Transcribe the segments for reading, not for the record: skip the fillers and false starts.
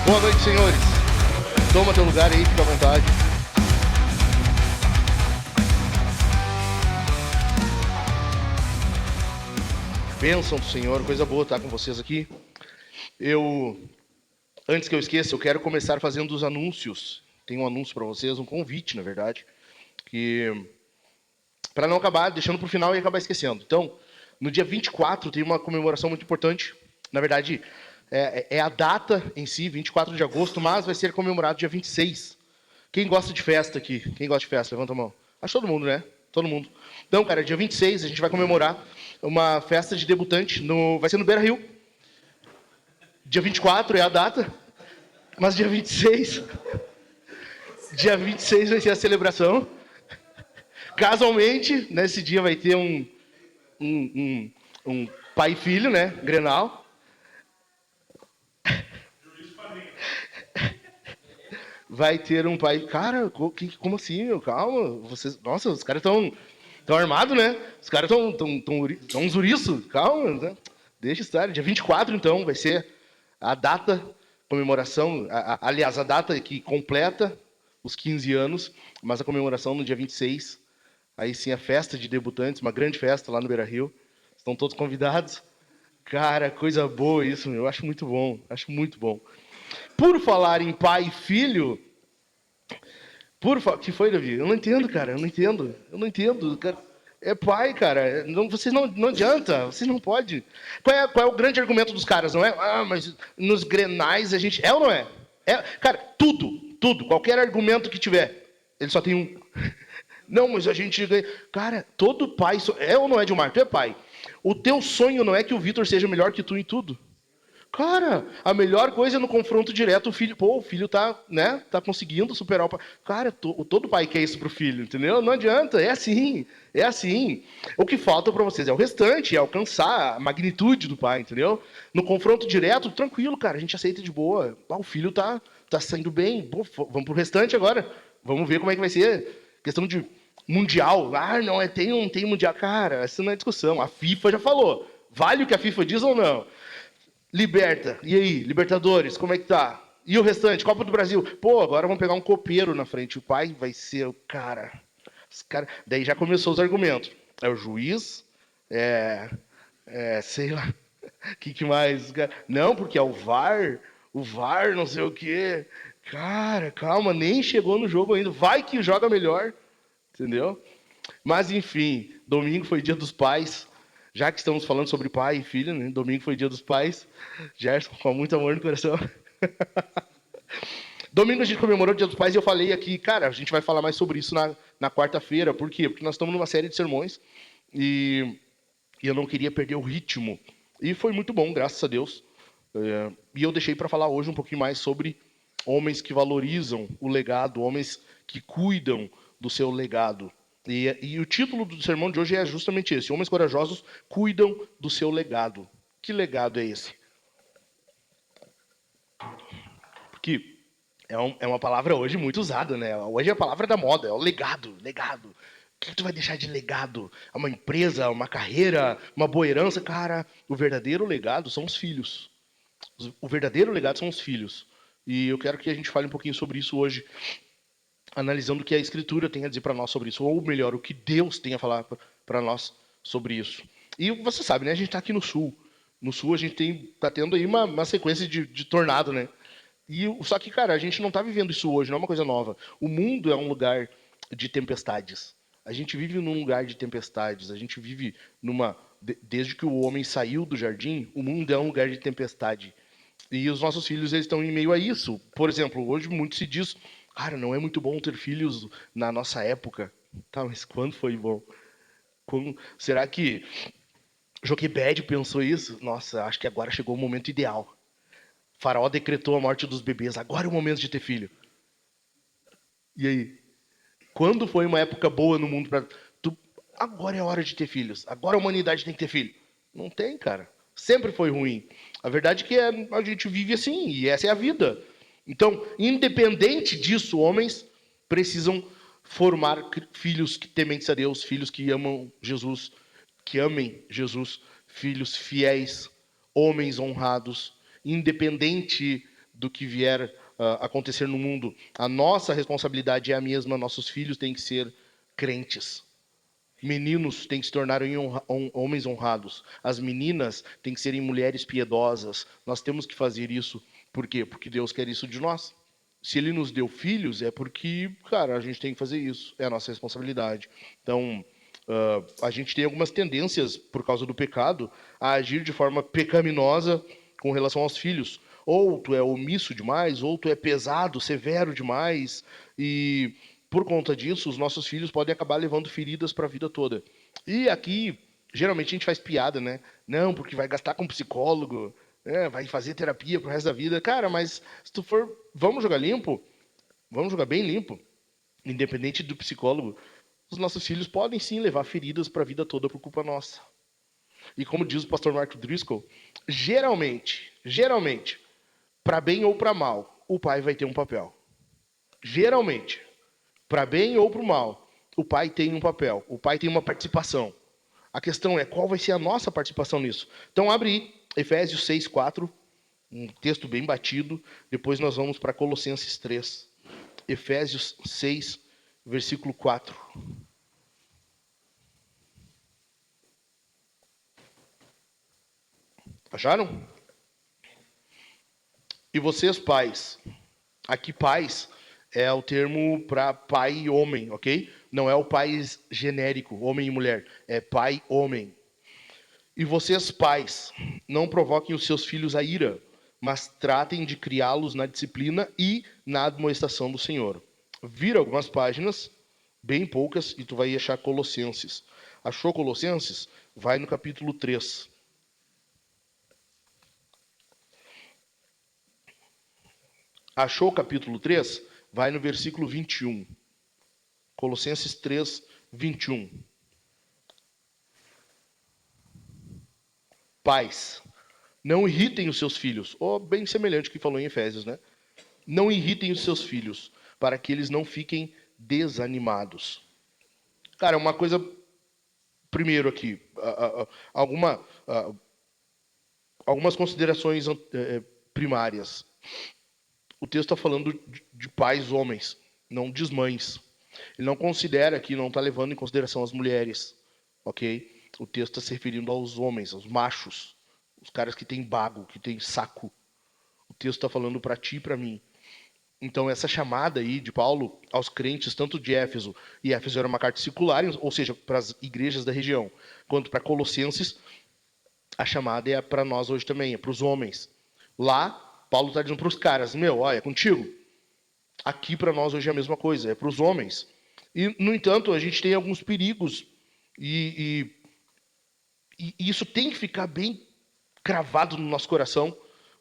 Boa noite, senhores. Toma teu lugar aí, fica à vontade. Bênção do Senhor, coisa boa estar com vocês aqui. Antes que eu esqueça, eu quero começar fazendo os anúncios. Tem um anúncio para vocês, um convite, na verdade, que para não acabar deixando para o final e acabar esquecendo. Então, no dia 24 tem uma comemoração muito importante. Na verdade, é a data em si, 24 de agosto, mas vai ser comemorado dia 26. Quem gosta de festa aqui? Quem gosta de festa? Levanta a mão. Acho todo mundo, né? Todo mundo. Então, cara, dia 26 a gente vai comemorar uma festa de debutante. Vai ser no Beira Rio. Dia 24 é a data, mas dia 26... Dia 26 vai ser a celebração. Casualmente, nesse dia vai ter um pai e filho, né? Grenal. Vai ter um pai... Cara, como assim, meu? Calma. Vocês... Nossa, os caras estão armados, né? Os caras estão uns ouriços. Calma, né? Deixa estar. Dia 24, então, vai ser a data, comemoração... Aliás, a data que completa os 15 anos, mas a comemoração no dia 26. Aí sim, a festa de debutantes, uma grande festa lá no Beira Rio. Estão todos convidados. Cara, coisa boa isso, meu. Eu acho muito bom. Acho muito bom. Por falar em pai e filho... Que foi, Davi? Eu não entendo, cara. Eu não entendo. Cara, é pai, cara. Vocês não adianta. Vocês não podem. Qual é o grande argumento dos caras, não é? Ah, mas nos grenais a gente... É ou não é? Cara, tudo. Qualquer argumento que tiver. Ele só tem um. Não, mas a gente... Cara, todo pai... É ou não é, Dilmar? Tu é pai. O teu sonho não é que o Vitor seja melhor que tu em tudo. Cara, a melhor coisa é no confronto direto, o filho tá, né, tá conseguindo superar o pai. Cara, todo pai quer isso pro filho, entendeu? Não adianta, é assim. O que falta para vocês é o restante, é alcançar a magnitude do pai, entendeu? No confronto direto, tranquilo, cara, a gente aceita de boa. O filho tá saindo bem, pô, vamos pro restante agora. Vamos ver como é que vai ser. Questão de mundial. Ah, não, tem mundial. Cara, essa não é discussão. A FIFA já falou. Vale o que a FIFA diz ou não? Liberta. E aí, Libertadores, como é que tá? E o restante? Copa do Brasil. Pô, agora vamos pegar um copeiro na frente. O pai vai ser o cara. Daí já começou os argumentos. É o juiz, sei lá. O que mais? Não, porque é o VAR, não sei o quê. Cara, calma, nem chegou no jogo ainda. Vai que joga melhor. Entendeu? Mas, enfim, domingo foi dia dos pais. Já que estamos falando sobre pai e filho, né? Domingo foi dia dos pais. Gerson, com muito amor no coração. Domingo a gente comemorou o dia dos pais e eu falei aqui, cara, a gente vai falar mais sobre isso na quarta-feira. Por quê? Porque nós estamos numa série de sermões e eu não queria perder o ritmo. E foi muito bom, graças a Deus. E eu deixei para falar hoje um pouquinho mais sobre homens que valorizam o legado, homens que cuidam do seu legado. E o título do sermão de hoje é justamente esse: homens corajosos cuidam do seu legado. Que legado é esse? Porque é uma palavra hoje muito usada, né? Hoje é a palavra da moda, é o legado. O que tu vai deixar de legado? Uma empresa, uma carreira, uma boa herança? Cara, o verdadeiro legado são os filhos. O verdadeiro legado são os filhos. E eu quero que a gente fale um pouquinho sobre isso hoje, analisando o que a Escritura tem a dizer para nós sobre isso, ou melhor, o que Deus tem a falar para nós sobre isso. E você sabe, né? A gente está aqui no Sul. No Sul a gente está tendo aí uma sequência de tornado, né? Só que, cara, a gente não está vivendo isso hoje, não é uma coisa nova. O mundo é um lugar de tempestades. A gente vive num lugar de tempestades. A gente vive desde que o homem saiu do jardim, o mundo é um lugar de tempestade. E os nossos filhos, eles estão em meio a isso. Por exemplo, hoje muito se diz, cara, não é muito bom ter filhos na nossa época. Tá, mas quando foi bom? Será que Joquebed pensou isso? Nossa, acho que agora chegou o momento ideal. Faraó decretou a morte dos bebês. Agora é o momento de ter filho. E aí? Quando foi uma época boa no mundo para agora é a hora de ter filhos. Agora a humanidade tem que ter filho. Não tem, cara. Sempre foi ruim. A verdade é que a gente vive assim, e essa é a vida. Então, independente disso, homens precisam formar filhos que tementes a Deus, filhos que amam Jesus, que amem Jesus, filhos fiéis, homens honrados, independente do que vier acontecer no mundo, a nossa responsabilidade é a mesma, nossos filhos têm que ser crentes. Meninos têm que se tornar homens honrados. As meninas têm que serem mulheres piedosas. Nós temos que fazer isso. Por quê? Porque Deus quer isso de nós. Se Ele nos deu filhos, é porque, cara, a gente tem que fazer isso. É a nossa responsabilidade. Então, a gente tem algumas tendências, por causa do pecado, a agir de forma pecaminosa com relação aos filhos. Ou tu é omisso demais, ou tu é pesado, severo demais. E por conta disso, os nossos filhos podem acabar levando feridas para a vida toda. E aqui, geralmente a gente faz piada, né? Não, porque vai gastar com psicólogo, vai fazer terapia pro resto da vida. Cara, mas se tu for, vamos jogar limpo, vamos jogar bem limpo, independente do psicólogo, os nossos filhos podem sim levar feridas para a vida toda por culpa nossa. E como diz o pastor Mark Driscoll, geralmente, para bem ou para mal, o pai vai ter um papel. Geralmente. Para bem ou para o mal, o pai tem um papel, o pai tem uma participação. A questão é qual vai ser a nossa participação nisso. Então abre aí, Efésios 6:4, um texto bem batido. Depois nós vamos para Colossenses 3. Efésios 6, versículo 4. Acharam? E vocês, pais, aqui pais é o termo para pai e homem, ok? Não é o pai genérico, homem e mulher. É pai, homem. E vocês, pais, não provoquem os seus filhos a ira, mas tratem de criá-los na disciplina e na admoestação do Senhor. Vira algumas páginas, bem poucas, e tu vai achar Colossenses. Achou Colossenses? Vai no capítulo 3. Achou o capítulo 3? Vai no versículo 21. Colossenses 3, 21. Pais, não irritem os seus filhos. Ou bem semelhante ao que falou em Efésios, né? Não irritem os seus filhos, para que eles não fiquem desanimados. Cara, uma coisa... Primeiro aqui, algumas considerações primárias. O texto está falando de pais homens, não de mães. Ele não considera aqui, não está levando em consideração as mulheres, ok? O texto está se referindo aos homens, aos machos, os caras que têm bago, que têm saco. O texto está falando para ti e para mim. Então, essa chamada aí de Paulo aos crentes, tanto de Éfeso, e Éfeso era uma carta circular, ou seja, para as igrejas da região, quanto para Colossenses, a chamada é para nós hoje também, é para os homens. Lá, Paulo está dizendo para os caras, olha, é contigo. Aqui para nós hoje é a mesma coisa, é para os homens. E, no entanto, a gente tem alguns perigos, e isso tem que ficar bem cravado no nosso coração,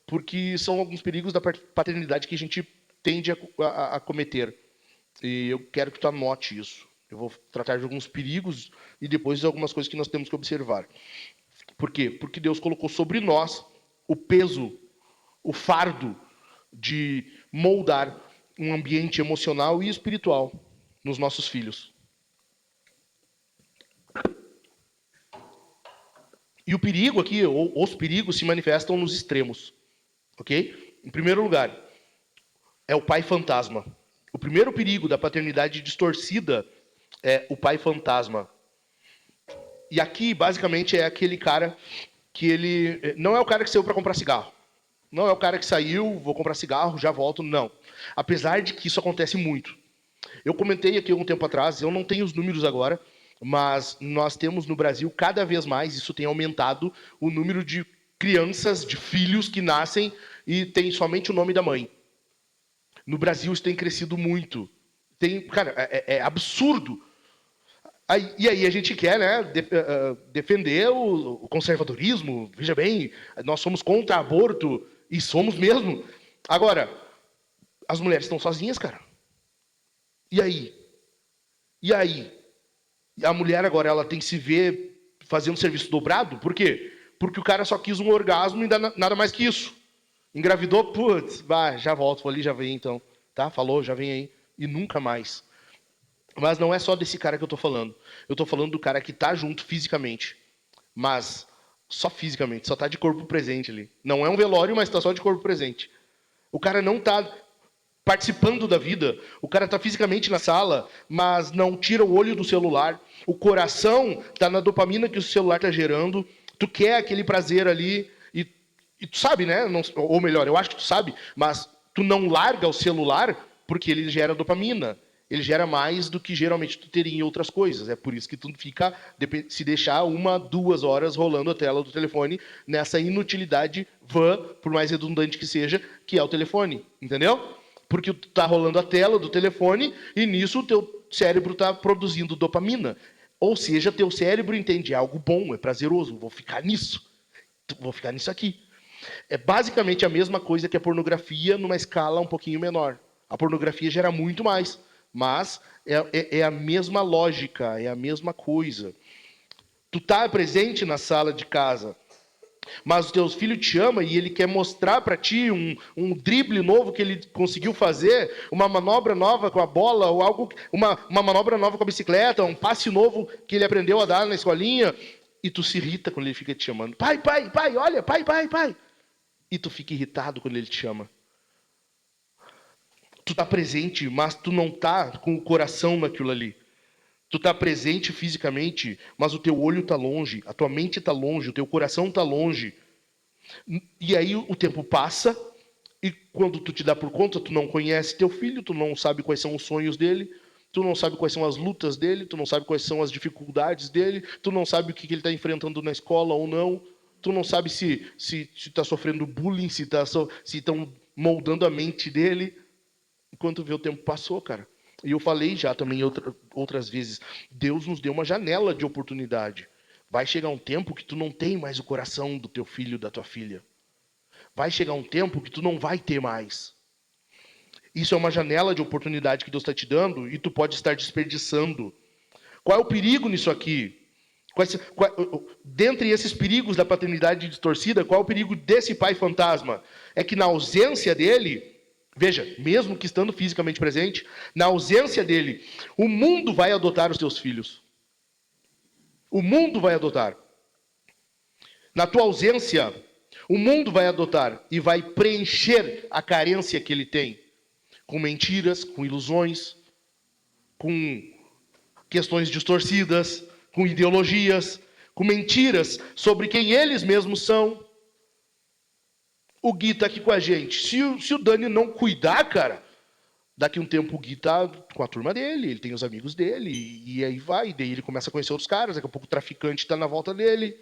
porque são alguns perigos da paternidade que a gente tende a cometer. E eu quero que tu anote isso. Eu vou tratar de alguns perigos e depois de algumas coisas que nós temos que observar. Por quê? Porque Deus colocou sobre nós o peso, o fardo de moldar um ambiente emocional e espiritual nos nossos filhos. E o perigo aqui, ou os perigos, se manifestam nos extremos. Ok? Em primeiro lugar, é o pai fantasma. O primeiro perigo da paternidade distorcida é o pai fantasma. E aqui, basicamente, é aquele cara que ele... Não é o cara que saiu para comprar cigarro. Não é o cara que saiu, vou comprar cigarro, já volto. Não. Apesar de que isso acontece muito. Eu comentei aqui algum tempo atrás, eu não tenho os números agora, mas nós temos no Brasil cada vez mais, isso tem aumentado, o número de crianças, de filhos que nascem e tem somente o nome da mãe. No Brasil isso tem crescido muito. Cara, é absurdo. E aí a gente quer, né, defender o conservadorismo. Veja bem, nós somos contra aborto, e somos mesmo. Agora, as mulheres estão sozinhas, cara. E aí? E aí? A mulher agora ela tem que se ver fazendo serviço dobrado? Por quê? Porque o cara só quis um orgasmo e nada mais que isso. Engravidou, putz, já volto ali, já vem então. Tá? Falou, já vem aí. E nunca mais. Mas não é só desse cara que eu tô falando. Eu tô falando do cara que tá junto fisicamente. Mas só fisicamente, só tá de corpo presente ali. Não é um velório, mas tá só de corpo presente. O cara não está participando da vida. O cara está fisicamente na sala, mas não tira o olho do celular. O coração está na dopamina que o celular está gerando. Tu quer aquele prazer ali e tu sabe, né? Não, ou melhor, eu acho que tu sabe, mas tu não larga o celular porque ele gera dopamina. Ele gera mais do que geralmente tu teria em outras coisas. É por isso que tu fica, se deixar 1, 2 horas rolando a tela do telefone nessa inutilidade vã, por mais redundante que seja, que é o telefone. Entendeu? Porque tu tá rolando a tela do telefone e nisso o teu cérebro está produzindo dopamina. Ou seja, teu cérebro entende, é algo bom, é prazeroso, vou ficar nisso. Vou ficar nisso aqui. É basicamente a mesma coisa que a pornografia numa escala um pouquinho menor. A pornografia gera muito mais, mas é a mesma lógica, é a mesma coisa. Tu tá presente na sala de casa, mas o teu filho te ama e ele quer mostrar para ti um drible novo que ele conseguiu fazer, uma manobra nova com a bola, ou algo, uma manobra nova com a bicicleta, um passe novo que ele aprendeu a dar na escolinha, e tu se irrita quando ele fica te chamando. Pai, pai, pai, olha, pai, pai, pai. E tu fica irritado quando ele te chama. Tu tá presente, mas tu não tá com o coração naquilo ali. Tu tá presente fisicamente, mas o teu olho tá longe, a tua mente tá longe, o teu coração tá longe. E aí o tempo passa, e quando tu te dá por conta, tu não conhece teu filho, tu não sabe quais são os sonhos dele, tu não sabe quais são as lutas dele, tu não sabe quais são as dificuldades dele, tu não sabe o que ele está enfrentando na escola ou não, tu não sabe se está sofrendo bullying, se estão moldando a mente dele. Enquanto vê, o tempo passou, cara. E eu falei já também outras vezes, Deus nos deu uma janela de oportunidade. Vai chegar um tempo que tu não tem mais o coração do teu filho, da tua filha. Vai chegar um tempo que tu não vai ter mais. Isso é uma janela de oportunidade que Deus está te dando e tu pode estar desperdiçando. Qual é o perigo nisso aqui? Dentre esses perigos da paternidade distorcida, qual é o perigo desse pai fantasma? É que na ausência dele, veja, mesmo que estando fisicamente presente, na ausência dele, o mundo vai adotar os teus filhos. O mundo vai adotar. Na tua ausência, o mundo vai adotar e vai preencher a carência que ele tem. Com mentiras, com ilusões, com questões distorcidas, com ideologias, com mentiras sobre quem eles mesmos são. O Gui está aqui com a gente. Se o Dani não cuidar, cara, daqui a um tempo o Gui está com a turma dele, ele tem os amigos dele, e aí vai, daí ele começa a conhecer outros caras, daqui a pouco o traficante está na volta dele.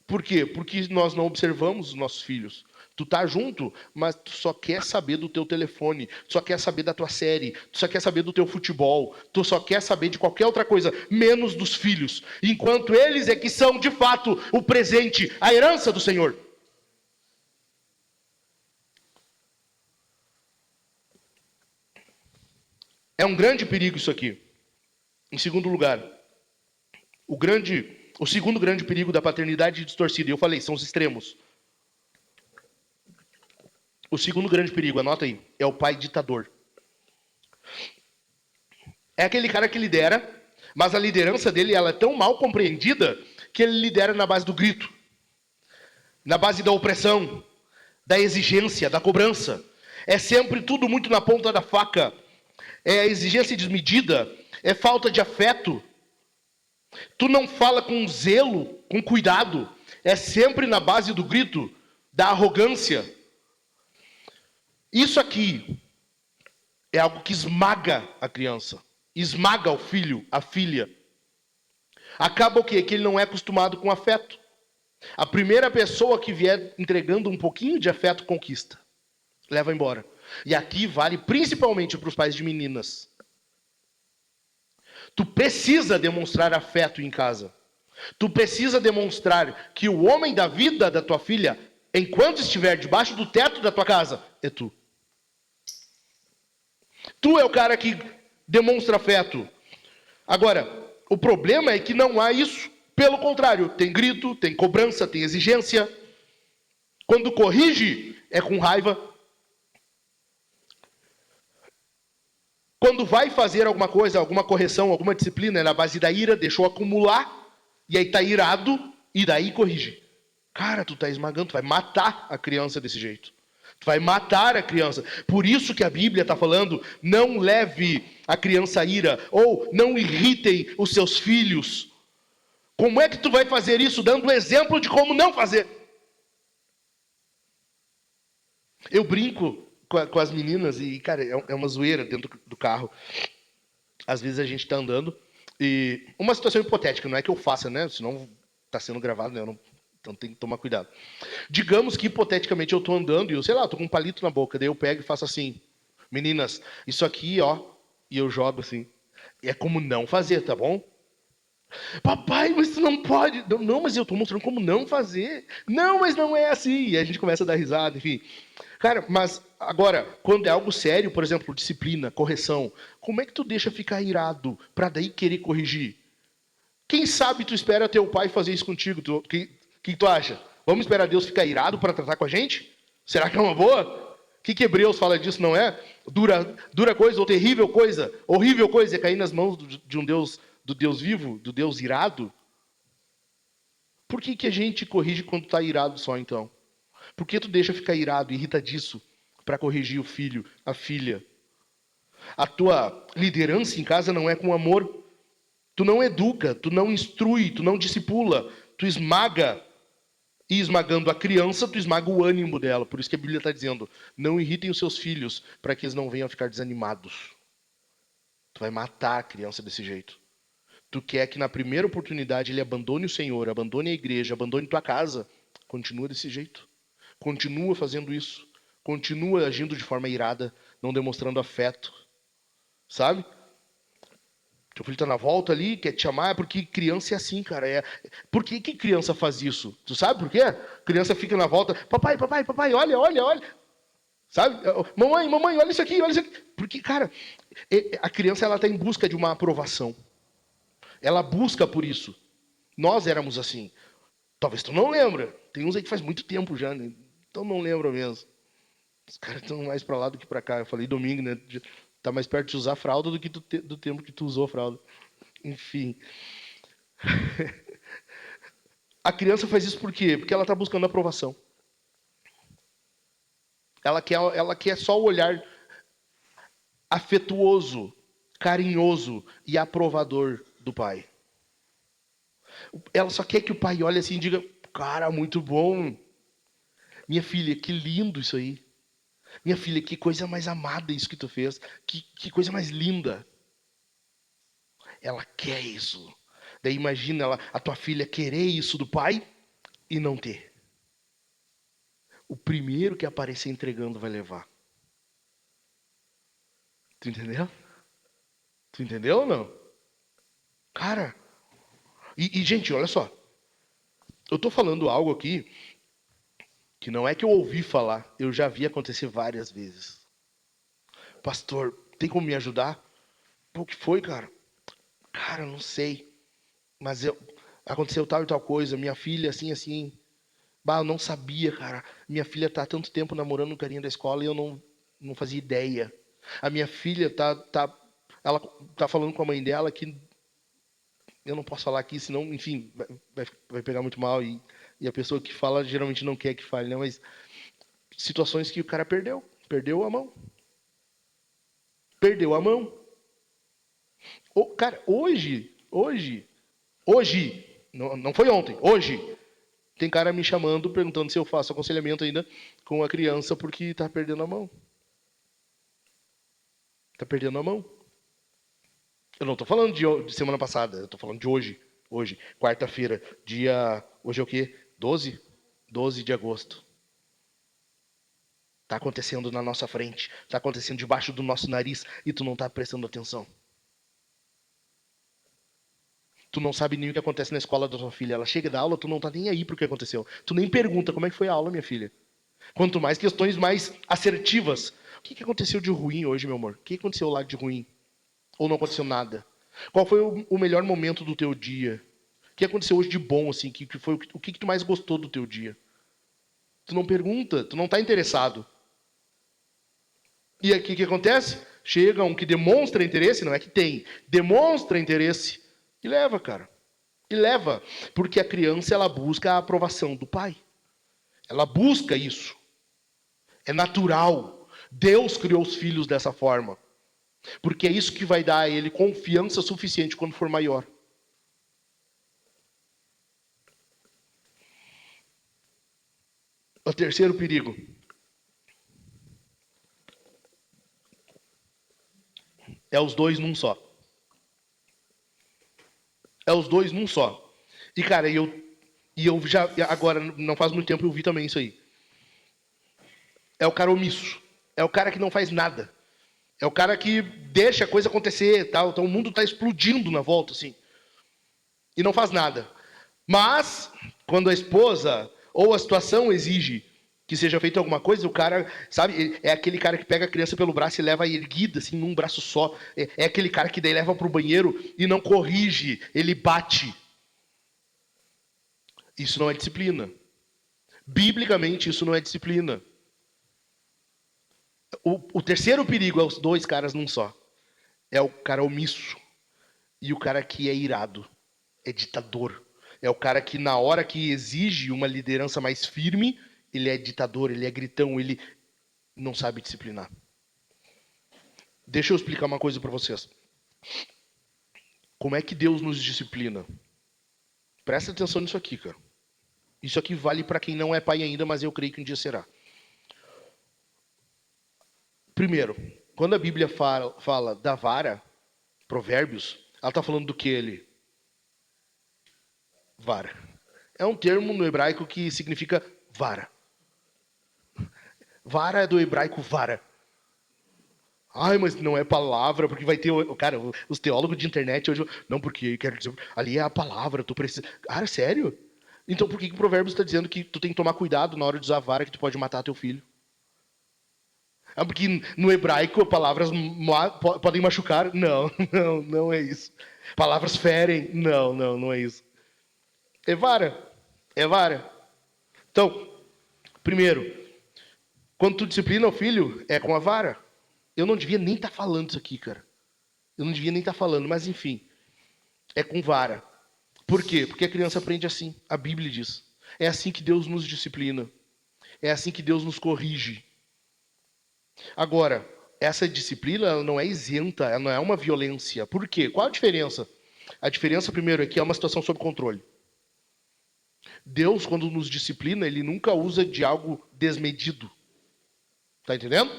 Por quê? Porque nós não observamos os nossos filhos. Tu tá junto, mas tu só quer saber do teu telefone, tu só quer saber da tua série, tu só quer saber do teu futebol, tu só quer saber de qualquer outra coisa, menos dos filhos. Enquanto eles é que são, de fato, o presente, a herança do Senhor. É um grande perigo isso aqui. Em segundo lugar, o segundo grande perigo da paternidade distorcida, e eu falei, são os extremos. O segundo grande perigo, anota aí, é o pai ditador. É aquele cara que lidera, mas a liderança dele ela é tão mal compreendida que ele lidera na base do grito, na base da opressão, da exigência, da cobrança. É sempre tudo muito na ponta da faca. É exigência desmedida, é falta de afeto. Tu não fala com zelo, com cuidado. É sempre na base do grito, da arrogância. Isso aqui é algo que esmaga a criança, esmaga o filho, a filha. Acaba o quê? Que ele não é acostumado com afeto. A primeira pessoa que vier entregando um pouquinho de afeto conquista, leva embora. E aqui vale principalmente para os pais de meninas. Tu precisa demonstrar afeto em casa. Tu precisa demonstrar que o homem da vida da tua filha, enquanto estiver debaixo do teto da tua casa, é tu. Tu é o cara que demonstra afeto. Agora, o problema é que não há isso. Pelo contrário, tem grito, tem cobrança, tem exigência. Quando corrige, é com raiva. Quando vai fazer alguma coisa, alguma correção, alguma disciplina, é na base da ira, deixou acumular, e aí está irado, e daí corrige. Cara, tu tá esmagando, tu vai matar a criança desse jeito. Tu vai matar a criança. Por isso que a Bíblia está falando, não leve a criança à ira, ou não irritem os seus filhos. Como é que tu vai fazer isso? Dando exemplo de como não fazer. Eu brinco com as meninas e, cara, é uma zoeira dentro do carro. Às vezes a gente está andando e... Uma situação hipotética, não é que eu faça, né? Senão está sendo gravado, né? Então tem que tomar cuidado. Digamos que, hipoteticamente, eu estou andando e eu, sei lá, estou com um palito na boca. Daí eu pego e faço assim. Meninas, isso aqui, ó. E eu jogo assim. É como não fazer, tá bom? Papai, mas tu não pode. Não, mas eu estou mostrando como não fazer. Não, mas não é assim. E a gente começa a dar risada, enfim. Cara, mas agora, quando é algo sério, por exemplo, disciplina, correção, como é que tu deixa ficar irado para daí querer corrigir? Quem sabe tu espera teu pai fazer isso contigo? Que tu acha? Vamos esperar Deus ficar irado para tratar com a gente? Será que é uma boa? O que Hebreus fala disso, não é? Dura coisa ou terrível coisa, horrível coisa é cair nas mãos de um Deus, do Deus vivo, do Deus irado? Por que a gente corrige quando está irado só, então? Por que tu deixa ficar irado, irritadiço, para corrigir o filho, a filha? A tua liderança em casa não é com amor. Tu não educa, tu não instrui, tu não discipula, tu esmaga. E esmagando a criança, tu esmaga o ânimo dela. Por isso que a Bíblia está dizendo, não irritem os seus filhos, para que eles não venham a ficar desanimados. Tu vai matar a criança desse jeito. Tu quer que na primeira oportunidade ele abandone o Senhor, abandone a igreja, abandone tua casa. Continua desse jeito. Continua fazendo isso. Continua agindo de forma irada, não demonstrando afeto. Sabe? Teu filho tá na volta ali, quer te chamar, porque criança é assim, cara. Por que criança faz isso? Tu sabe por quê? Criança fica na volta, papai, papai, papai, olha, olha, olha. Sabe? Mamãe, mamãe, olha isso aqui, olha isso aqui. Porque, cara, a criança ela tá em busca de uma aprovação. Ela busca por isso. Nós éramos assim. Talvez tu não lembra. Tem uns aí que faz muito tempo já, né? Então não lembra mesmo. Os caras estão mais pra lá do que pra cá. Eu falei domingo, né? Tá mais perto de usar fralda do que do tempo que tu usou fralda. Enfim. A criança faz isso por quê? Porque ela está buscando aprovação. Ela quer só o olhar afetuoso, carinhoso e aprovador do pai. Ela só quer que o pai olhe assim e diga, cara, muito bom. Minha filha, que lindo isso aí. Minha filha, que coisa mais amada isso que tu fez. Que coisa mais linda. Ela quer isso. Daí imagina a tua filha querer isso do pai e não ter. O primeiro que aparecer entregando vai levar. Tu entendeu? Tu entendeu ou não? Cara, gente, olha só. Eu tô falando algo aqui que não é que eu ouvi falar, eu já vi acontecer várias vezes. Pastor, tem como me ajudar? Pô, o que foi, cara? Cara, não sei. Mas aconteceu tal e tal coisa, minha filha assim, assim. Bah, eu não sabia, cara. Minha filha tá há tanto tempo namorando um carinha da escola e eu não fazia ideia. A minha filha ela tá falando com a mãe dela que eu não posso falar aqui, senão, enfim, vai pegar muito mal e a pessoa que fala geralmente não quer que fale, né? Mas situações que o cara perdeu a mão. Perdeu a mão. Cara, hoje, não foi ontem, hoje, tem cara me chamando, perguntando se eu faço aconselhamento ainda com a criança porque tá perdendo a mão. Tá perdendo a mão. Eu não tô falando de semana passada, eu tô falando de hoje. Hoje, quarta-feira, hoje é o quê? 12? 12 de agosto. Tá acontecendo na nossa frente, tá acontecendo debaixo do nosso nariz e tu não tá prestando atenção. Tu não sabe nem o que acontece na escola da tua filha. Ela chega da aula, tu não tá nem aí pro que aconteceu. Tu nem pergunta como é que foi a aula, minha filha. Quanto mais questões mais assertivas. O que aconteceu de ruim hoje, meu amor? O que aconteceu lá de ruim? Ou não aconteceu nada? Qual foi o melhor momento do teu dia? O que aconteceu hoje de bom, assim? O que tu mais gostou do teu dia? Tu não pergunta, tu não tá interessado. E aqui o que acontece? Chega um que demonstra interesse, não é que tem, demonstra interesse e leva, cara. E leva, porque a criança ela busca a aprovação do pai. Ela busca isso. É natural. Deus criou os filhos dessa forma. Porque é isso que vai dar a ele confiança suficiente quando for maior. O terceiro perigo é os dois num só. É os dois num só. E, cara, eu já, agora, não faz muito tempo, eu vi também isso aí. É o cara omisso. É o cara que não faz nada. É o cara que deixa a coisa acontecer, tal. Então o mundo está explodindo na volta, assim. E não faz nada. Mas, quando a esposa ou a situação exige que seja feita alguma coisa, o cara, sabe, é aquele cara que pega a criança pelo braço e leva erguida, assim, num braço só. É aquele cara que daí leva pro banheiro e não corrige, ele bate. Isso não é disciplina. Biblicamente, isso não é disciplina. O terceiro perigo é os dois caras num só. É o cara omisso e o cara que é irado, é ditador. É o cara que na hora que exige uma liderança mais firme, ele é ditador, ele é gritão, ele não sabe disciplinar. Deixa eu explicar uma coisa para vocês. Como é que Deus nos disciplina? Presta atenção nisso aqui, cara. Isso aqui vale para quem não é pai ainda, mas eu creio que um dia será. Primeiro, quando a Bíblia fala da vara, Provérbios, ela está falando do que ele? Vara. É um termo no hebraico que significa vara. Vara é do hebraico vara. Ai, mas não é palavra, porque vai ter... Cara, os teólogos de internet hoje... Não, porque, quero dizer, ali é a palavra, tu precisa... Cara, sério? Então por que o Provérbios está dizendo que tu tem que tomar cuidado na hora de usar a vara, que tu pode matar teu filho? Ah, porque no hebraico palavras podem machucar? Não, não é isso. Palavras ferem? Não é isso. É vara. É vara. Então, primeiro, quando tu disciplina o filho, é com a vara. Eu não devia nem estar falando isso aqui, cara. Eu não devia nem estar falando, mas enfim. É com vara. Por quê? Porque a criança aprende assim. A Bíblia diz. É assim que Deus nos disciplina. É assim que Deus nos corrige. Agora, essa disciplina ela não é isenta, ela não é uma violência. Por quê? Qual a diferença? A diferença, primeiro, é que é uma situação sob controle. Deus, quando nos disciplina, ele nunca usa de algo desmedido. Tá entendendo?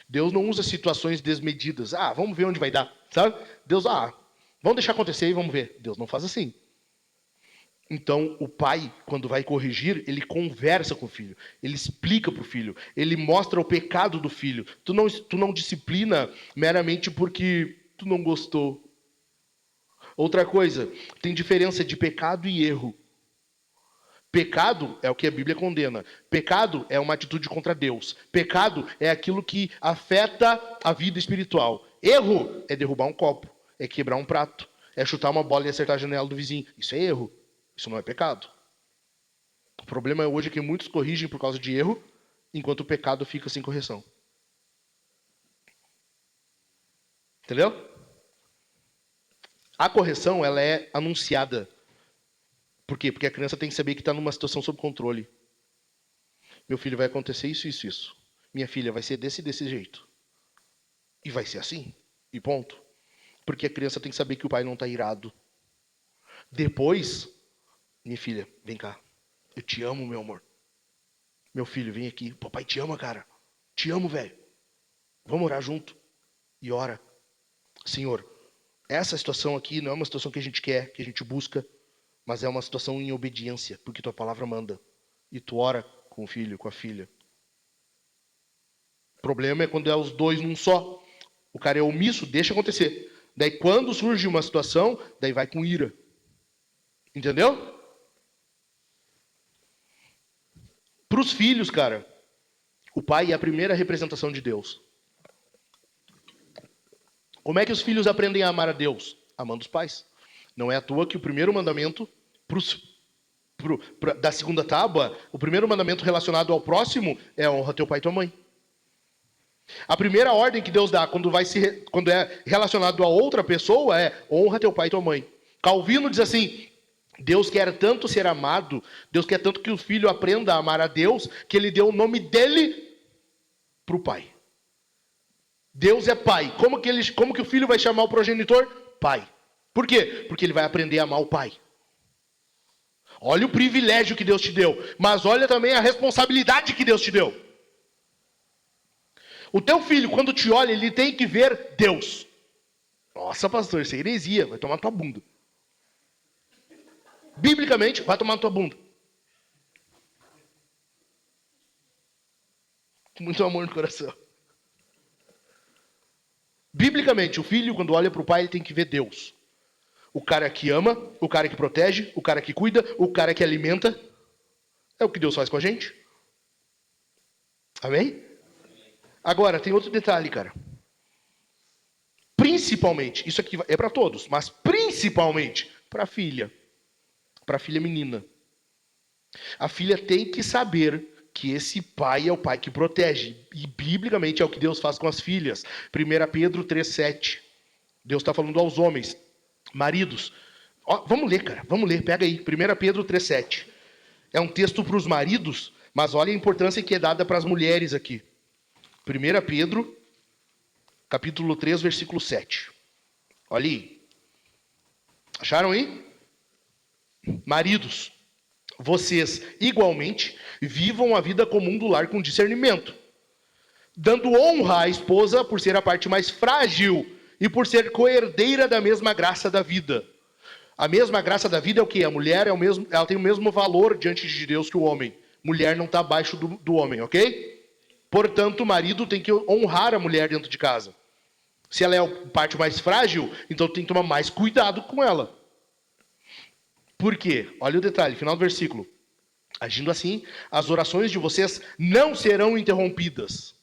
Deus não usa situações desmedidas. Ah, vamos ver onde vai dar, sabe? Deus, vamos deixar acontecer e vamos ver. Deus não faz assim. Então, o pai, quando vai corrigir, ele conversa com o filho, ele explica para o filho, ele mostra o pecado do filho. Tu não disciplina meramente porque tu não gostou. Outra coisa, tem diferença de pecado e erro. Pecado é o que a Bíblia condena. Pecado é uma atitude contra Deus. Pecado é aquilo que afeta a vida espiritual. Erro é derrubar um copo, é quebrar um prato, é chutar uma bola e acertar a janela do vizinho. Isso é erro. Isso não é pecado. O problema hoje é que muitos corrigem por causa de erro, enquanto o pecado fica sem correção. Entendeu? A correção, ela é anunciada. Por quê? Porque a criança tem que saber que está numa situação sob controle. Meu filho, vai acontecer isso, isso, isso. Minha filha vai ser desse jeito. E vai ser assim. E ponto. Porque a criança tem que saber que o pai não está irado. Depois, minha filha, vem cá. Eu te amo, meu amor. Meu filho, vem aqui. Papai te ama, cara. Te amo, velho. Vamos orar junto. E ora. Senhor, essa situação aqui não é uma situação que a gente quer, que a gente busca, mas é uma situação em obediência, porque tua palavra manda. E tu ora com o filho, com a filha. O problema é quando é os dois num só. O cara é omisso, deixa acontecer. Daí quando surge uma situação, daí vai com ira. Entendeu? Para os filhos, cara, o pai é a primeira representação de Deus. Como é que os filhos aprendem a amar a Deus? Amando os pais. Não é à toa que o primeiro mandamento da segunda tábua, o primeiro mandamento relacionado ao próximo é honra teu pai e tua mãe. A primeira ordem que Deus dá quando é relacionado a outra pessoa é honra teu pai e tua mãe. Calvino diz assim, Deus quer tanto ser amado, Deus quer tanto que o filho aprenda a amar a Deus, que ele deu o nome dele para o pai. Deus é pai. Como que o filho vai chamar o progenitor? Pai. Por quê? Porque ele vai aprender a amar o pai. Olha o privilégio que Deus te deu, mas olha também a responsabilidade que Deus te deu. O teu filho, quando te olha, ele tem que ver Deus. Nossa, pastor, isso é heresia, vai tomar na tua bunda. Biblicamente, vai tomar na tua bunda. Com muito amor no coração. Biblicamente, o filho, quando olha para o pai, ele tem que ver Deus. O cara que ama, o cara que protege, o cara que cuida, o cara que alimenta. É o que Deus faz com a gente. Amém? Agora, tem outro detalhe, cara. Principalmente, isso aqui é para todos, mas principalmente para a filha. Para a filha menina. A filha tem que saber que esse pai é o pai que protege. E biblicamente é o que Deus faz com as filhas. 1 Pedro 3,7. Deus está falando aos homens. Maridos. Ó, vamos ler, cara. Vamos ler. Pega aí. 1 Pedro 3,7. É um texto para os maridos, mas olha a importância que é dada para as mulheres aqui. 1 Pedro, capítulo 3, versículo 7. Olha aí. Acharam aí? Maridos, vocês igualmente vivam a vida comum do lar com discernimento, dando honra à esposa por ser a parte mais frágil e por ser coerdeira da mesma graça da vida. A mesma graça da vida é o quê? A mulher ela tem o mesmo valor diante de Deus que o homem. Mulher não está abaixo do homem, ok? Portanto, o marido tem que honrar a mulher dentro de casa. Se ela é a parte mais frágil, então tem que tomar mais cuidado com ela. Por quê? Olha o detalhe, final do versículo. Agindo assim, as orações de vocês não serão interrompidas.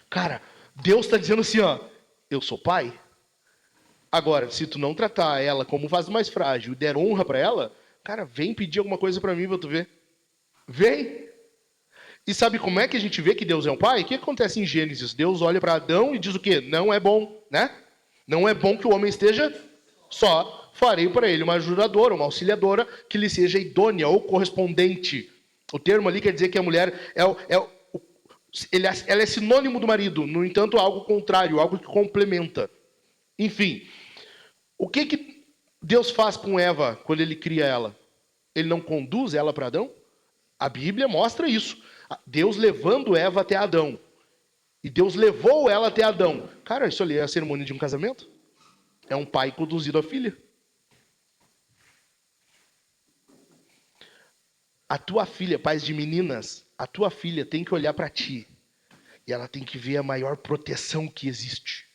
Cara, Deus está dizendo assim, ó, eu sou pai. Agora, se tu não tratar ela como vaso mais frágil e der honra para ela, cara, vem pedir alguma coisa para mim pra tu ver. Vem. E sabe como é que a gente vê que Deus é um pai? O que acontece em Gênesis? Deus olha para Adão e diz o quê? Não é bom, né? Não é bom que o homem esteja só. Farei para ele uma ajudadora, uma auxiliadora, que lhe seja idônea ou correspondente. O termo ali quer dizer que a mulher ela é sinônimo do marido, no entanto, algo contrário, algo que complementa. Enfim, o que Deus faz com Eva quando ele cria ela? Ele não conduz ela para Adão? A Bíblia mostra isso. Deus levando Eva até Adão. E Deus levou ela até Adão. Cara, isso ali é a cerimônia de um casamento? É um pai conduzido à filha. A tua filha, pais de meninas, a tua filha tem que olhar para ti. E ela tem que ver a maior proteção que existe.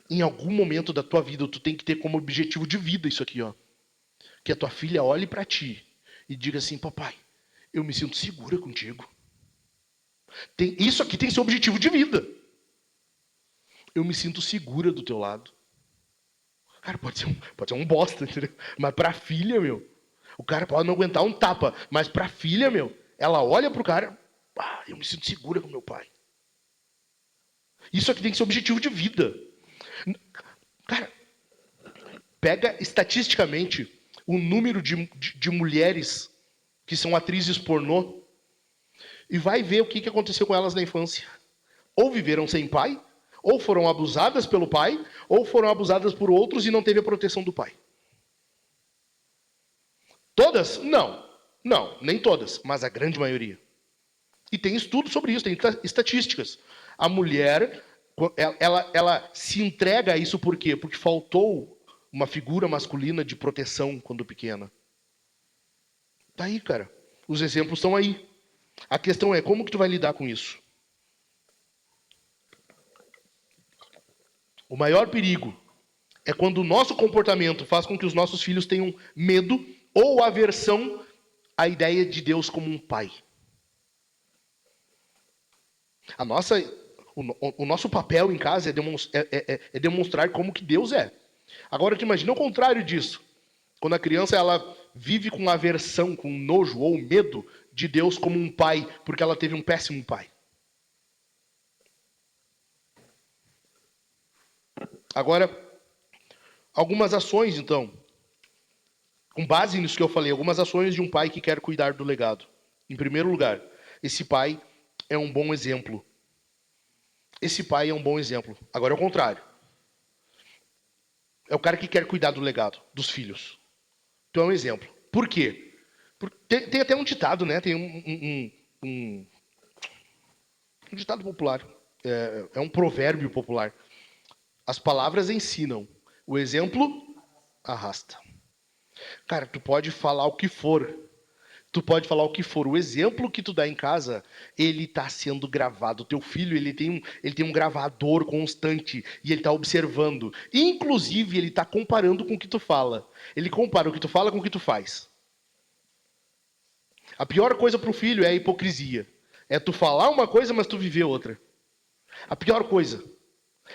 Em algum momento da tua vida, tu tem que ter como objetivo de vida isso aqui, ó. Que a tua filha olhe para ti e diga assim, papai, eu me sinto segura contigo. Isso aqui tem seu objetivo de vida. Eu me sinto segura do teu lado. Cara, pode ser um bosta, entendeu? Mas pra filha, meu, o cara pode não aguentar um tapa, mas pra filha, meu, ela olha pro cara, eu me sinto segura com meu pai. Isso aqui tem que ser objetivo de vida. Cara, pega estatisticamente o número de mulheres que são atrizes pornô e vai ver o que aconteceu com elas na infância. Ou viveram sem pai, ou foram abusadas pelo pai, ou foram abusadas por outros e não teve a proteção do pai. Todas? Não. Não, nem todas, mas a grande maioria. E tem estudos sobre isso, tem estatísticas. A mulher, ela se entrega a isso por quê? Porque faltou uma figura masculina de proteção quando pequena. Tá aí, cara. Os exemplos estão aí. A questão é, como que tu vai lidar com isso? O maior perigo é quando o nosso comportamento faz com que os nossos filhos tenham medo ou aversão à ideia de Deus como um pai. O nosso papel em casa é demonstrar como que Deus é. Agora, tu imagina o contrário disso. Quando a criança ela vive com aversão, com nojo ou medo de Deus como um pai, porque ela teve um péssimo pai. Agora, algumas ações, então. Com base nisso que eu falei, algumas ações de um pai que quer cuidar do legado. Em primeiro lugar, esse pai é um bom exemplo. Esse pai é um bom exemplo. Agora é o contrário. É o cara que quer cuidar do legado, dos filhos. Então é um exemplo. Por quê? Tem até um ditado, né? Tem um ditado popular. É um provérbio popular. As palavras ensinam. O exemplo arrasta. Cara, tu pode falar o que for. Tu pode falar o que for. O exemplo que tu dá em casa, ele está sendo gravado. O teu filho, ele tem um gravador constante e ele está observando. Inclusive, ele está comparando com o que tu fala. Ele compara o que tu fala com o que tu faz. A pior coisa para o filho é a hipocrisia. É tu falar uma coisa, mas tu viver outra. A pior coisa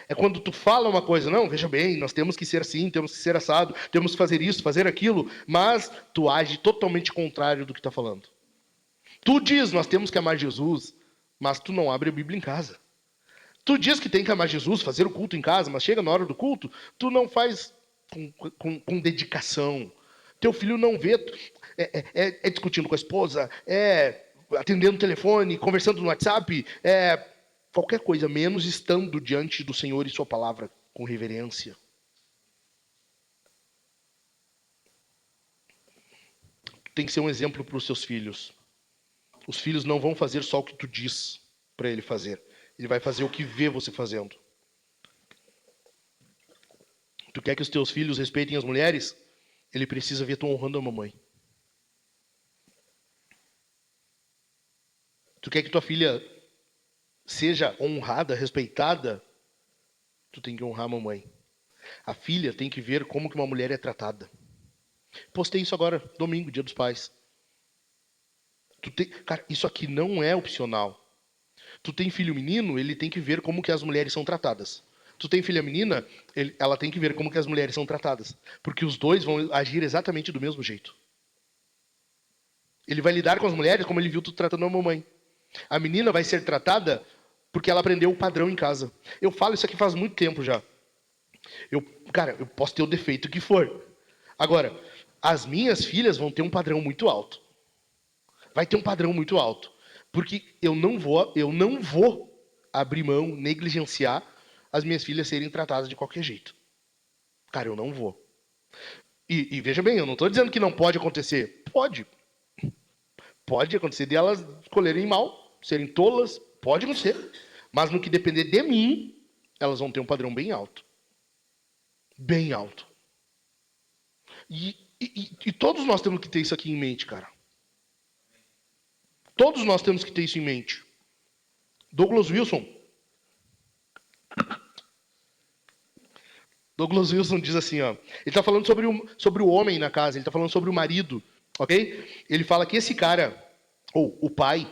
é quando tu fala uma coisa, não, veja bem, nós temos que ser assim, temos que ser assado, temos que fazer isso, fazer aquilo, mas tu age totalmente contrário do que está falando. Tu diz, nós temos que amar Jesus, mas tu não abre a Bíblia em casa. Tu diz que tem que amar Jesus, fazer o culto em casa, mas chega na hora do culto, tu não faz com dedicação. Teu filho não vê, é discutindo com a esposa, é atendendo o telefone, conversando no WhatsApp, qualquer coisa, menos estando diante do Senhor e sua palavra com reverência. Tem que ser um exemplo para os seus filhos. Os filhos não vão fazer só o que tu diz para ele fazer. Ele vai fazer o que vê você fazendo. Tu quer que os teus filhos respeitem as mulheres? Ele precisa ver tu honrando a mamãe. Tu quer que tua filha seja honrada, respeitada? Tu tem que honrar a mamãe. A filha tem que ver como que uma mulher é tratada. Postei isso agora, domingo, Dia dos Pais. Cara, isso aqui não é opcional. Tu tem filho menino, ele tem que ver como que as mulheres são tratadas. Tu tem filha menina, ela tem que ver como que as mulheres são tratadas. Porque os dois vão agir exatamente do mesmo jeito. Ele vai lidar com as mulheres como ele viu tu tratando a mamãe. A menina vai ser tratada porque ela aprendeu o padrão em casa. Eu falo isso aqui faz muito tempo já. Cara, eu posso ter o defeito que for. Agora, as minhas filhas vão ter um padrão muito alto. Vai ter um padrão muito alto. Porque eu não vou abrir mão, negligenciar as minhas filhas serem tratadas de qualquer jeito. Cara, eu não vou. E veja bem, eu não estou dizendo que não pode acontecer. Pode. Pode acontecer de elas escolherem mal, serem tolas. Pode acontecer. Mas no que depender de mim, elas vão ter um padrão bem alto. Bem alto. E todos nós temos que ter isso aqui em mente, cara. Todos nós temos que ter isso em mente. Douglas Wilson diz assim, ó. Ele está falando sobre o homem na casa, ele está falando sobre o marido, ok? Ele fala que esse cara, ou o pai,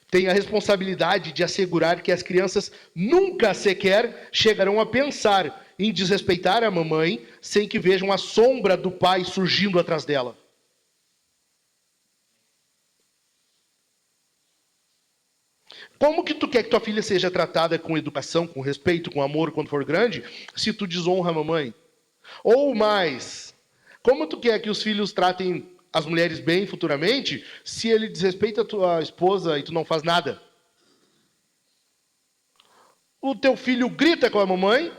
tem a responsabilidade de assegurar que as crianças nunca sequer chegarão a pensar em desrespeitar a mamãe sem que vejam a sombra do pai surgindo atrás dela. Como que tu quer que tua filha seja tratada com educação, com respeito, com amor quando for grande, se tu desonra a mamãe? Ou mais, como tu quer que os filhos tratem as mulheres bem futuramente, se ele desrespeita a tua esposa e tu não faz nada? O teu filho grita com a mamãe,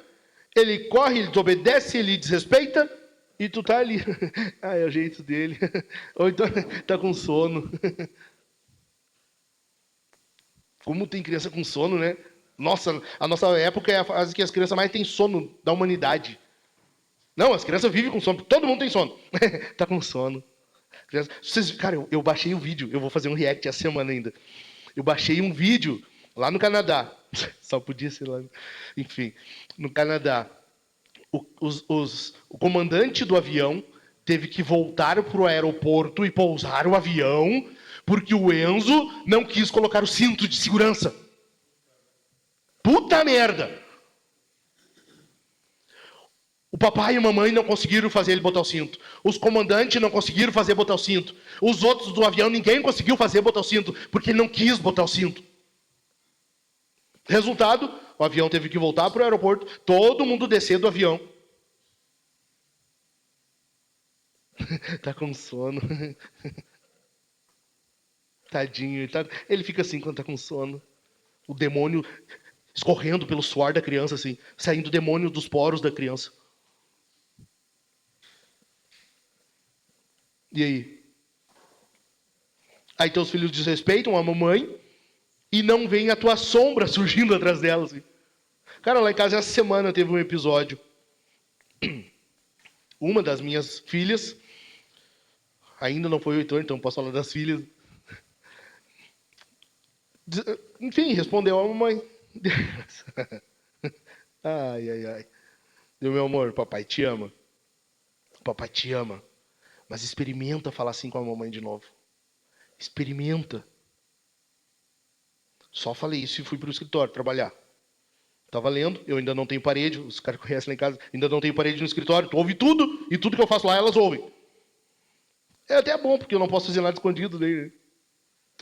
ele corre, ele desobedece, ele desrespeita, e tu tá ali. Ah, é o jeito dele. Ou então tá com sono. Como tem criança com sono, né? Nossa, a nossa época é a fase que as crianças mais têm sono da humanidade. Não, as crianças vivem com sono. Todo mundo tem sono. Tá com sono. Cara, eu baixei um vídeo. Eu vou fazer um react essa semana ainda. Eu baixei um vídeo lá no Canadá. Só podia ser lá. Enfim, no Canadá. O comandante do avião teve que voltar para o aeroporto e pousar o avião porque o Enzo não quis colocar o cinto de segurança. Puta merda! O papai e a mamãe não conseguiram fazer ele botar o cinto. Os comandantes não conseguiram fazer botar o cinto. Os outros do avião, ninguém conseguiu fazer botar o cinto, porque ele não quis botar o cinto. Resultado, o avião teve que voltar para o aeroporto, todo mundo descer do avião. Tá com sono. Tadinho. Ele fica assim quando tá com sono. O demônio escorrendo pelo suor da criança, assim. Saindo o demônio dos poros da criança. E aí? Aí teus filhos desrespeitam a mamãe e não vem a tua sombra surgindo atrás dela, assim. Cara, lá em casa essa semana teve um episódio. Uma das minhas filhas, ainda não foi 8 anos, então posso falar das filhas. Enfim, respondeu a mamãe. Ai, ai, ai. Deu, meu amor, papai te ama. Papai te ama. Mas experimenta falar assim com a mamãe de novo. Experimenta. Só falei isso e fui pro escritório trabalhar. Tava lendo, eu ainda não tenho parede, os caras conhecem lá em casa, ainda não tenho parede no escritório, tu ouve tudo, e tudo que eu faço lá, elas ouvem. É até bom, porque eu não posso fazer nada escondido, né?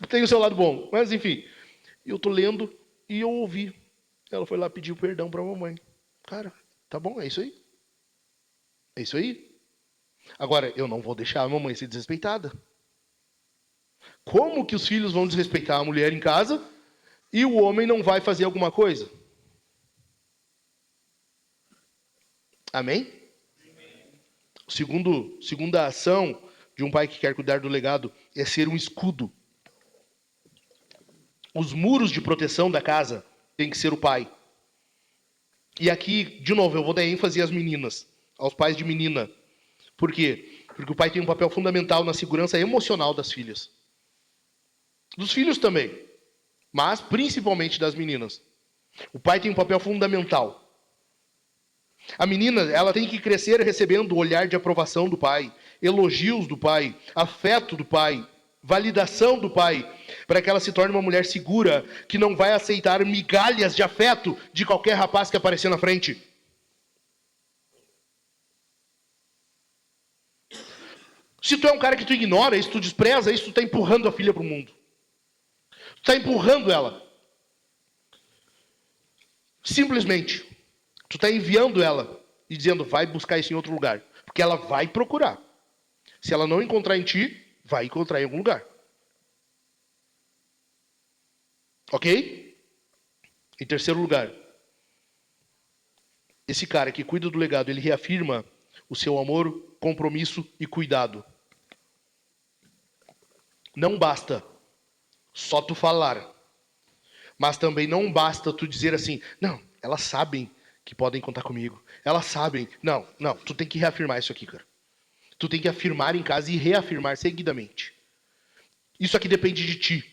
Tem o seu lado bom. Mas, enfim, eu tô lendo e eu ouvi. Ela foi lá pedir perdão pra mamãe. Cara, tá bom, é isso aí. É isso aí. Agora, eu não vou deixar a mamãe ser desrespeitada. Como que os filhos vão desrespeitar a mulher em casa e o homem não vai fazer alguma coisa? Amém? Segunda ação de um pai que quer cuidar do legado é ser um escudo. Os muros de proteção da casa tem que ser o pai. E aqui, de novo, eu vou dar ênfase às meninas, aos pais de menina. Por quê? Porque o pai tem um papel fundamental na segurança emocional das filhas. Dos filhos também, mas principalmente das meninas. O pai tem um papel fundamental. A menina, ela tem que crescer recebendo o olhar de aprovação do pai, elogios do pai, afeto do pai, validação do pai, para que ela se torne uma mulher segura, que não vai aceitar migalhas de afeto de qualquer rapaz que aparecer na frente. Se tu é um cara que tu ignora isso, tu despreza isso, tu está empurrando a filha para o mundo. Tu está empurrando ela. Simplesmente. Tu está enviando ela e dizendo, vai buscar isso em outro lugar. Porque ela vai procurar. Se ela não encontrar em ti, vai encontrar em algum lugar. Ok? Em terceiro lugar, esse cara que cuida do legado, ele reafirma o seu amor, compromisso e cuidado. Não basta só tu falar. Mas também não basta tu dizer assim, não, elas sabem que podem contar comigo. Elas sabem. Não, não, tu tem que reafirmar isso aqui, cara. Tu tem que afirmar em casa e reafirmar seguidamente. Isso aqui depende de ti.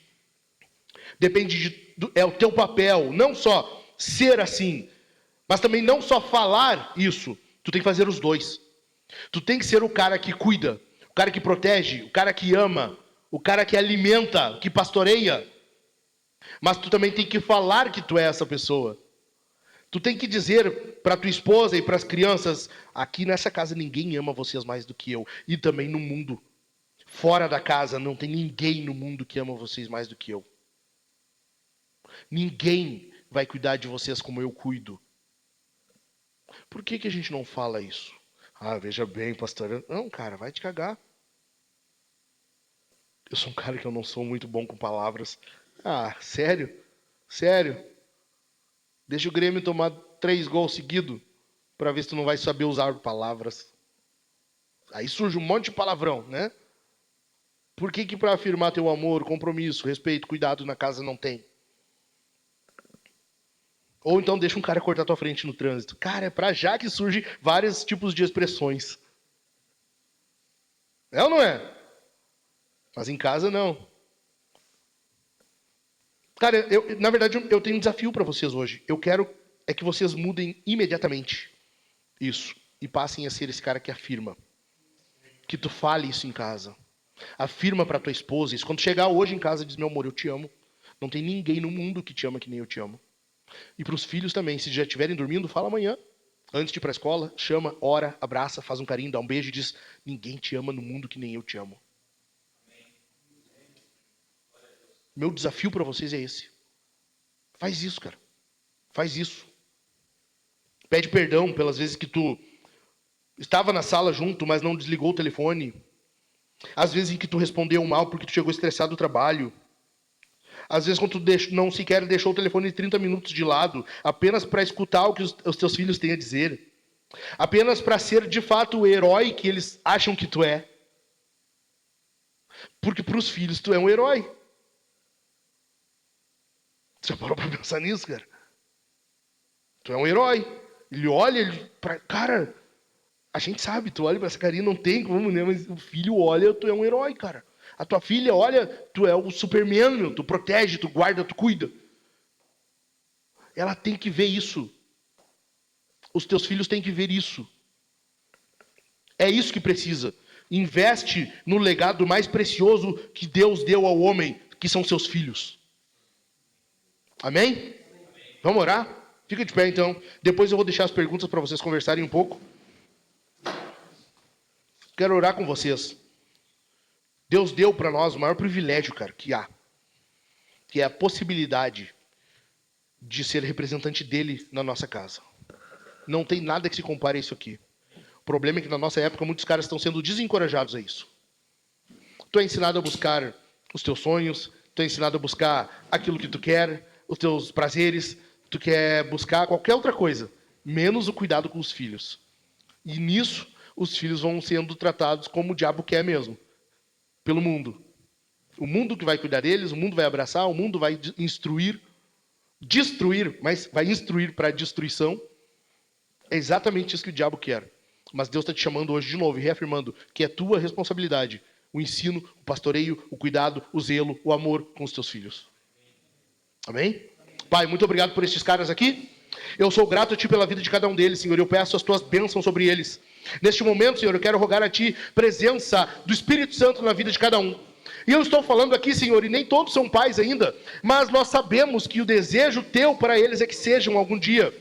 É o teu papel, não só ser assim, mas também não só falar isso. Tu tem que fazer os dois. Tu tem que ser o cara que cuida, o cara que protege, o cara que ama, o cara que alimenta, que pastoreia. Mas tu também tem que falar que tu é essa pessoa. Tu tem que dizer para tua esposa e para as crianças, aqui nessa casa ninguém ama vocês mais do que eu. E também no mundo. Fora da casa não tem ninguém no mundo que ama vocês mais do que eu. Ninguém vai cuidar de vocês como eu cuido. Por que a gente não fala isso? Ah, veja bem, pastor. Não, cara, vai te cagar. Eu sou um cara que eu não sou muito bom com palavras. Ah, sério? Sério? Deixa o Grêmio tomar 3 gols seguidos para ver se tu não vai saber usar palavras. Aí surge um monte de palavrão, né? Por que para afirmar teu amor, compromisso, respeito, cuidado na casa não tem? Ou então deixa um cara cortar tua frente no trânsito. Cara, é pra já que surge vários tipos de expressões. É ou não é? Mas em casa não. Cara, na verdade eu tenho um desafio para vocês hoje. Eu quero é que vocês mudem imediatamente isso e passem a ser esse cara que afirma. Que tu fale isso em casa. Afirma para tua esposa isso. Quando chegar hoje em casa, diz: meu amor, eu te amo. Não tem ninguém no mundo que te ama que nem eu te amo. E para os filhos também, se já estiverem dormindo, fala amanhã. Antes de ir para a escola, chama, ora, abraça, faz um carinho, dá um beijo e diz: ninguém te ama no mundo que nem eu te amo. Meu desafio para vocês é esse. Faz isso, cara. Faz isso. Pede perdão pelas vezes que tu estava na sala junto, mas não desligou o telefone. Às vezes em que tu respondeu mal porque tu chegou estressado do trabalho. Às vezes quando tu não sequer deixou o telefone 30 minutos de lado, apenas para escutar o que os teus filhos têm a dizer. Apenas para ser de fato o herói que eles acham que tu é. Porque para os filhos tu é um herói. Você parou para pensar nisso, cara? Tu é um herói. Ele olha para... Cara, a gente sabe, tu olha para essa carinha, não tem como, né? Mas o filho olha, tu é um herói, cara. A tua filha olha, tu é o Superman, meu. Tu protege, tu guarda, tu cuida. Ela tem que ver isso. Os teus filhos têm que ver isso. É isso que precisa. Investe no legado mais precioso que Deus deu ao homem, que são seus filhos. Amém? Vamos orar? Fica de pé então. Depois eu vou deixar as perguntas para vocês conversarem um pouco. Quero orar com vocês. Deus deu para nós o maior privilégio, cara, que há. Que é a possibilidade de ser representante dele na nossa casa. Não tem nada que se compare a isso aqui. O problema é que na nossa época muitos caras estão sendo desencorajados a isso. Tu é ensinado a buscar os teus sonhos, tu é ensinado a buscar aquilo que tu quer, os teus prazeres, tu quer buscar qualquer outra coisa, menos o cuidado com os filhos. E nisso, os filhos vão sendo tratados como o diabo quer mesmo, pelo mundo. O mundo que vai cuidar deles, o mundo vai abraçar, o mundo vai instruir, destruir, mas vai instruir para a destruição. É exatamente isso que o diabo quer. Mas Deus está te chamando hoje de novo e reafirmando que é tua responsabilidade o ensino, o pastoreio, o cuidado, o zelo, o amor com os teus filhos. Amém? Pai, muito obrigado por estes caras aqui. Eu sou grato a Ti pela vida de cada um deles, Senhor. Eu peço as Tuas bênçãos sobre eles. Neste momento, Senhor, eu quero rogar a Ti presença do Espírito Santo na vida de cada um. E eu estou falando aqui, Senhor, e nem todos são pais ainda, mas nós sabemos que o desejo Teu para eles é que sejam algum dia.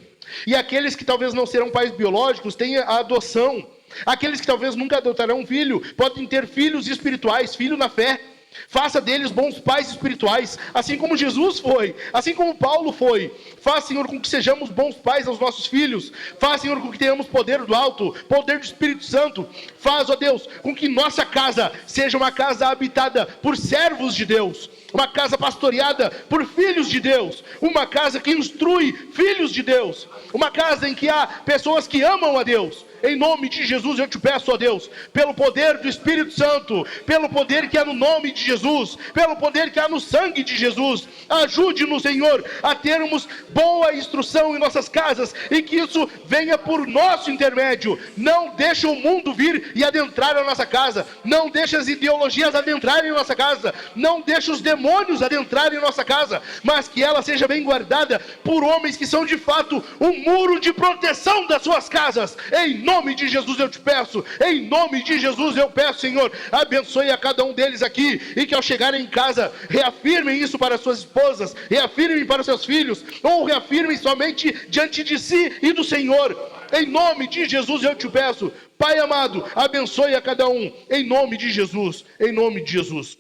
E aqueles que talvez não serão pais biológicos têm a adoção. Aqueles que talvez nunca adotarão um filho podem ter filhos espirituais, filho na fé. Faça deles bons pais espirituais, assim como Jesus foi, assim como Paulo foi. Faz, Senhor, com que sejamos bons pais aos nossos filhos. Faz, Senhor, com que tenhamos poder do alto, poder do Espírito Santo. Faz, ó Deus, com que nossa casa seja uma casa habitada por servos de Deus, uma casa pastoreada por filhos de Deus, uma casa que instrui filhos de Deus, uma casa em que há pessoas que amam a Deus. Em nome de Jesus eu te peço, ó Deus, pelo poder do Espírito Santo, pelo poder que há no nome de Jesus, pelo poder que há no sangue de Jesus, ajude-nos, Senhor, a termos boa instrução em nossas casas e que isso venha por nosso intermédio. Não deixe o mundo vir e adentrar a nossa casa, não deixe as ideologias adentrarem em nossa casa, não deixe os demônios adentrarem em nossa casa, mas que ela seja bem guardada por homens que são de fato um muro de proteção das suas casas. Em nome de Jesus eu te peço, em nome de Jesus eu peço, Senhor, abençoe a cada um deles aqui, e que ao chegarem em casa, reafirmem isso para suas esposas, reafirmem para seus filhos, ou reafirmem somente diante de si e do Senhor. Em nome de Jesus eu te peço, Pai amado, abençoe a cada um, em nome de Jesus, em nome de Jesus.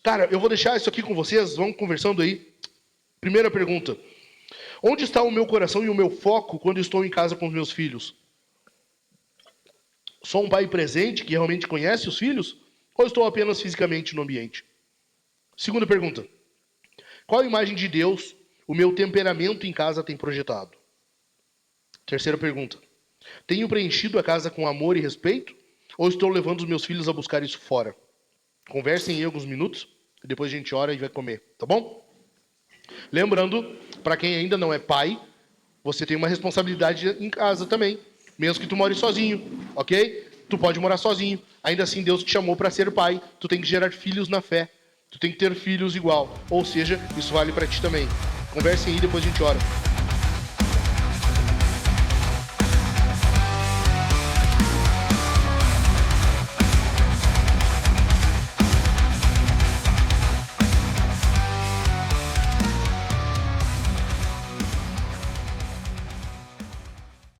Cara, eu vou deixar isso aqui com vocês, vamos conversando aí. Primeira pergunta. Onde está o meu coração e o meu foco quando estou em casa com os meus filhos? Sou um pai presente que realmente conhece os filhos? Ou estou apenas fisicamente no ambiente? Segunda pergunta. Qual imagem de Deus o meu temperamento em casa tem projetado? Terceira pergunta. Tenho preenchido a casa com amor e respeito? Ou estou levando os meus filhos a buscar isso fora? Conversem aí alguns minutos, e depois a gente ora e vai comer, tá bom? Lembrando, para quem ainda não é pai, você tem uma responsabilidade em casa também, mesmo que tu more sozinho, ok? Tu pode morar sozinho, ainda assim Deus te chamou para ser pai, tu tem que gerar filhos na fé, tu tem que ter filhos igual, ou seja, isso vale para ti também. Conversem aí, depois a gente ora.